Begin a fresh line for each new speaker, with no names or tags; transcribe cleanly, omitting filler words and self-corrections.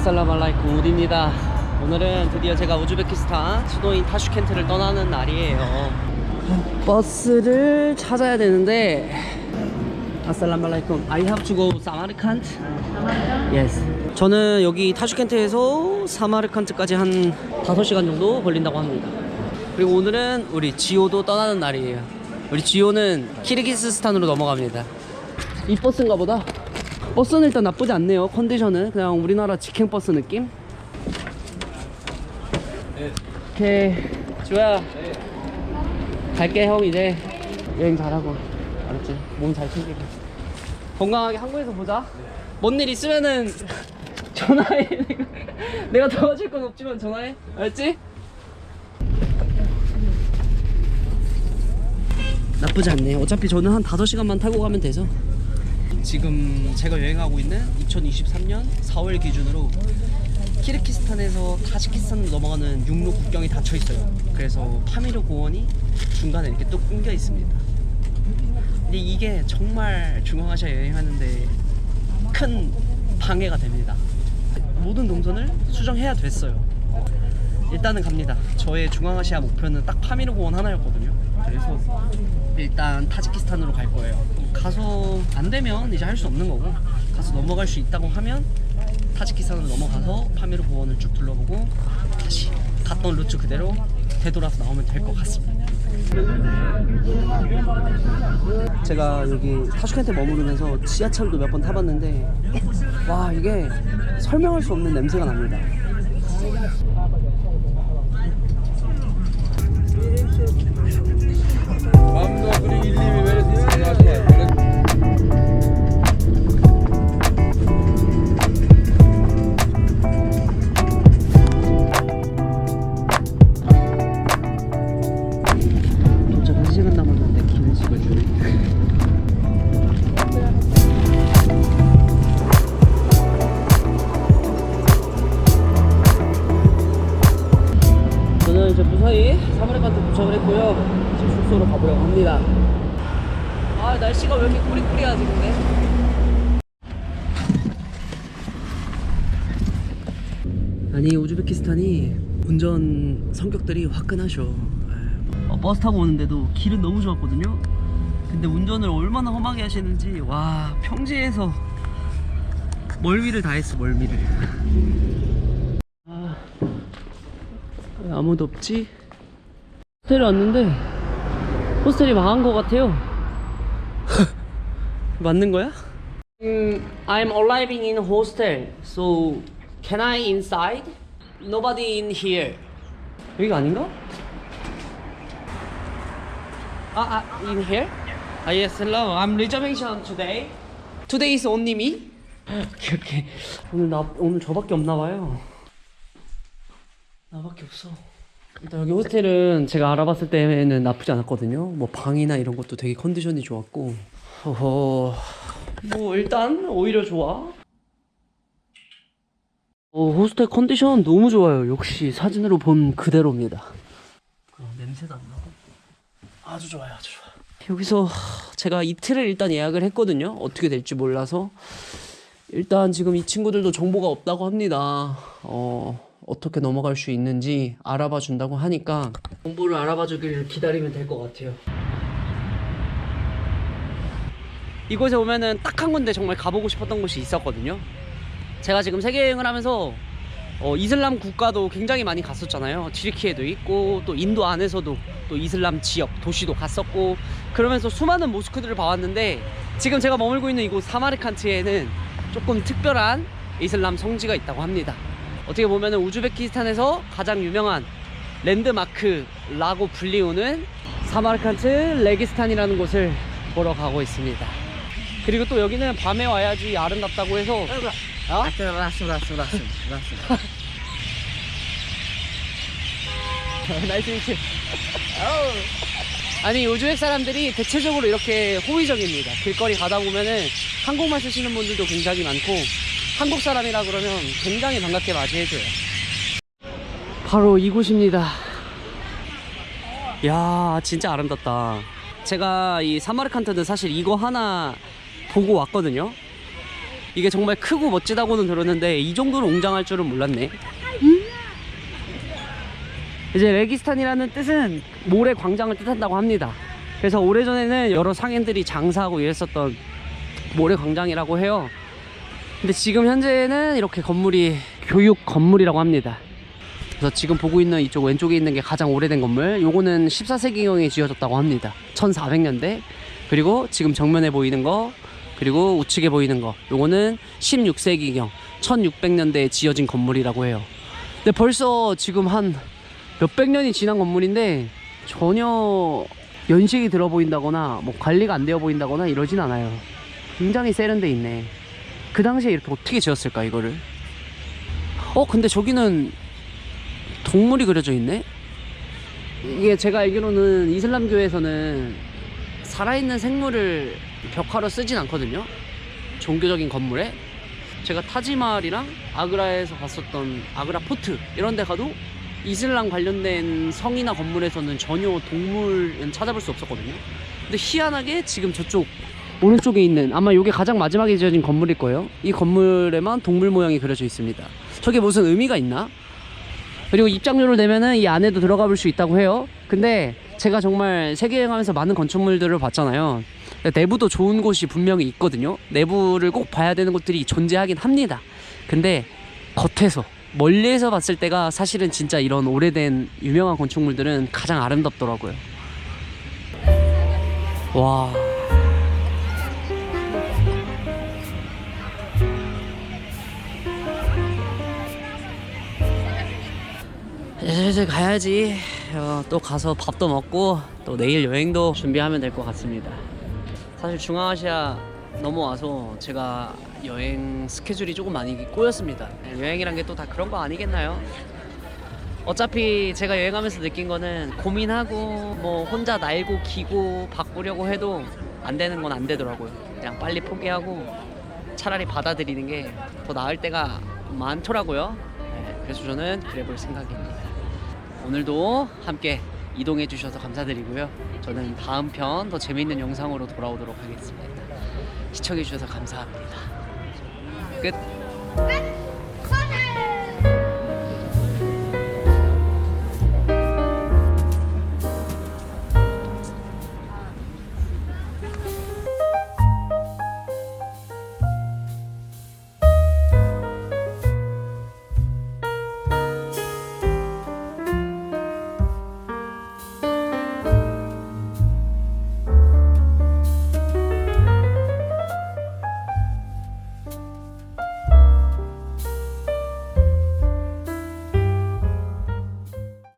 아살라말라이쿰 우디입니다. 오늘은 드디어 제가 우즈베키스탄 수도인 타슈켄트를 떠나는 날이에요. 버스를 찾아야 되는데 아살라말라이쿰 I have to go 사마르칸트? Yes. 저는 여기 타슈켄트에서 사마르칸트까지 한 5시간 정도 걸린다고 합니다. 그리고 오늘은 우리 지오도 떠나는 날이에요. 우리 지오는 키르기스스탄으로 넘어갑니다. 이 버스인가 보다. 버스는 일단 나쁘지 않네요. 컨디션은 그냥 우리나라 직행버스 느낌? 네. 오케이 지호야 네. 갈게 형. 이제 여행 잘하고 알았지? 몸 잘 챙기고 건강하게 한국에서 보자. 네. 뭔 일 있으면은 전화해. 내가 도와줄 건 없지만 전화해. 알았지? 나쁘지 않네. 어차피 저는 한 5시간만 타고 가면 돼서. 지금 제가 여행하고 있는 2023년 4월 기준으로 키르기스탄에서 타지키스탄으로 넘어가는 육로 국경이 닫혀 있어요. 그래서 파미르 공원이 중간에 이렇게 또 끊겨 있습니다. 근데 이게 정말 중앙아시아 여행하는데 큰 방해가 됩니다. 모든 동선을 수정해야 됐어요. 일단은 갑니다. 저의 중앙아시아 목표는 딱 파미르 공원 하나였거든요. 그래서 일단 타지키스탄으로 갈 거예요. 가서 안 되면 이제 할 수 없는 거고, 가서 넘어갈 수 있다고 하면 타지키스탄으로 넘어가서 파미르 공원을 쭉 둘러보고 다시 갔던 루트 그대로 되돌아서 나오면 될 것 같습니다. 제가 여기 타슈켄트에 머무르면서 지하철도 몇 번 타봤는데 와, 이게 설명할 수 없는 냄새가 납니다. 도착 1시간 남았는데 길을 찍어주네. 저는 이제 무사히 사마르칸트 도착을 했고요. 지금 숙소로 가보려고 합니다. 아, 날씨가 왜 이렇게 꾸리꾸리하지 근데? 아니, 우즈베키스탄이 운전 성격들이 화끈하셔. 버스 타고 오는데도 길은 너무 좋았거든요. 근데 운전을 얼마나 험하게 하시는지, 와, 평지에서 멀미를 다 했어. 멀미를. 아, 왜 아무도 없지? 호스텔에 왔는데 호스텔이 망한 것 같아요. 맞는 거야? I'm arriving in hostel, so can I inside? Nobody in here. 여기가 아닌가? In here? Yes, hello. I'm reservation today. Today is only me. 오케이. 오늘 저밖에 없나 봐요. 나밖에 없어. 일단 여기 호스텔은 제가 알아봤을 때는 나쁘지 않았거든요. 뭐 방이나 이런 것도 되게 컨디션이 좋았고. 뭐 일단 오히려 좋아. 호스텔 컨디션 너무 좋아요. 역시 사진으로 본 그대로입니다. 냄새도 안 나고 아주 좋아요. 아주 좋아. 여기서 제가 이틀을 일단 예약을 했거든요. 어떻게 될지 몰라서. 일단 지금 이 친구들도 정보가 없다고 합니다. 어떻게 넘어갈 수 있는지 알아봐 준다고 하니까 정보를 알아봐 주길 기다리면 될 것 같아요. 이곳에 오면은 딱 한 군데 정말 가보고 싶었던 곳이 있었거든요. 제가 지금 세계여행을 하면서 이슬람 국가도 굉장히 많이 갔었잖아요. 튀르키예도 있고 또 인도 안에서도 또 이슬람 지역 도시도 갔었고, 그러면서 수많은 모스크들을 봐왔는데 지금 제가 머물고 있는 이곳 사마르칸트에는 조금 특별한 이슬람 성지가 있다고 합니다. 어떻게 보면은 우즈베키스탄에서 가장 유명한 랜드마크라고 불리우는 사마르칸트 레기스탄이라는 곳을 보러 가고 있습니다. 그리고 또 여기는 밤에 와야지 아름답다고 해서 나이스 미츠. 아니, 우즈벡 사람들이 대체적으로 이렇게 호의적입니다. 길거리 가다 보면은 한국말 쓰시는 분들도 굉장히 많고, 한국 사람이라 그러면 굉장히 반갑게 맞이해줘요. 바로 이곳입니다. 야, 진짜 '제가 이 사마르칸트는 사실 이거 하나 보고 왔거든요. 이게 정말 크고 멋지다고는 들었는데 이 정도로 웅장할 줄은 몰랐네. 이제 레기스탄이라는 뜻은 모래 광장을 뜻한다고 합니다. 그래서 오래전에는 여러 상인들이 장사하고 이랬었던 모래 광장이라고 해요. 근데 지금 현재는 이렇게 건물이 교육 건물이라고 합니다. 그래서 지금 보고 있는 이쪽 왼쪽에 있는 게 가장 오래된 건물, 요거는 14세기경에 지어졌다고 합니다. 1400년대. 그리고 지금 정면에 보이는 거, 그리고 우측에 보이는 거, 요거는 16세기경 1600년대에 지어진 건물이라고 해요. 근데 벌써 지금 한 몇백 년이 지난 건물인데 전혀 연식이 들어 보인다거나 뭐 관리가 안 되어 보인다거나 이러진 않아요. 굉장히 세련돼 있네. 그 당시에 이렇게 어떻게 지었을까 이거를. 근데 저기는 동물이 그려져 있네. 이게 제가 알기로는 이슬람교에서는 살아있는 생물을 벽화로 쓰진 않거든요, 종교적인 건물에. 제가 타지마할이랑 아그라에서 봤었던 아그라 포트 이런 데 가도 이슬람 관련된 성이나 건물에서는 전혀 동물은 찾아볼 수 없었거든요. 근데 희한하게 지금 저쪽 오른쪽에 있는, 아마 이게 가장 마지막에 지어진 건물일 거예요. 이 건물에만 동물 모양이 그려져 있습니다. 저게 무슨 의미가 있나? 그리고 입장료를 내면은 이 안에도 들어가 볼 수 있다고 해요. 근데 제가 정말 세계 여행하면서 많은 건축물들을 봤잖아요. 내부도 좋은 곳이 분명히 있거든요. 내부를 꼭 봐야 되는 곳들이 존재하긴 합니다. 근데 겉에서 멀리에서 봤을 때가 사실은 진짜 이런 오래된 유명한 건축물들은 가장 아름답더라고요. 와. 이제 가야지. 또 가서 밥도 먹고 또 내일 여행도 준비하면 될 것 같습니다. 사실 중앙아시아 넘어와서 제가 여행 스케줄이 조금 많이 꼬였습니다. 여행이란 게 또 다 그런 거 아니겠나요? 어차피 제가 여행하면서 느낀 거는 고민하고 뭐 혼자 날고 기고 바꾸려고 해도 안 되는 건 안 되더라고요. 그냥 빨리 포기하고 차라리 받아들이는 게 더 나을 때가 많더라고요. 그래서 저는 그래 볼 생각입니다. 오늘도 함께 이동해 주셔서 감사드리고요. 저는 다음 편 더 재미있는 영상으로 돌아오도록 하겠습니다. 시청해 주셔서 감사합니다. 끝.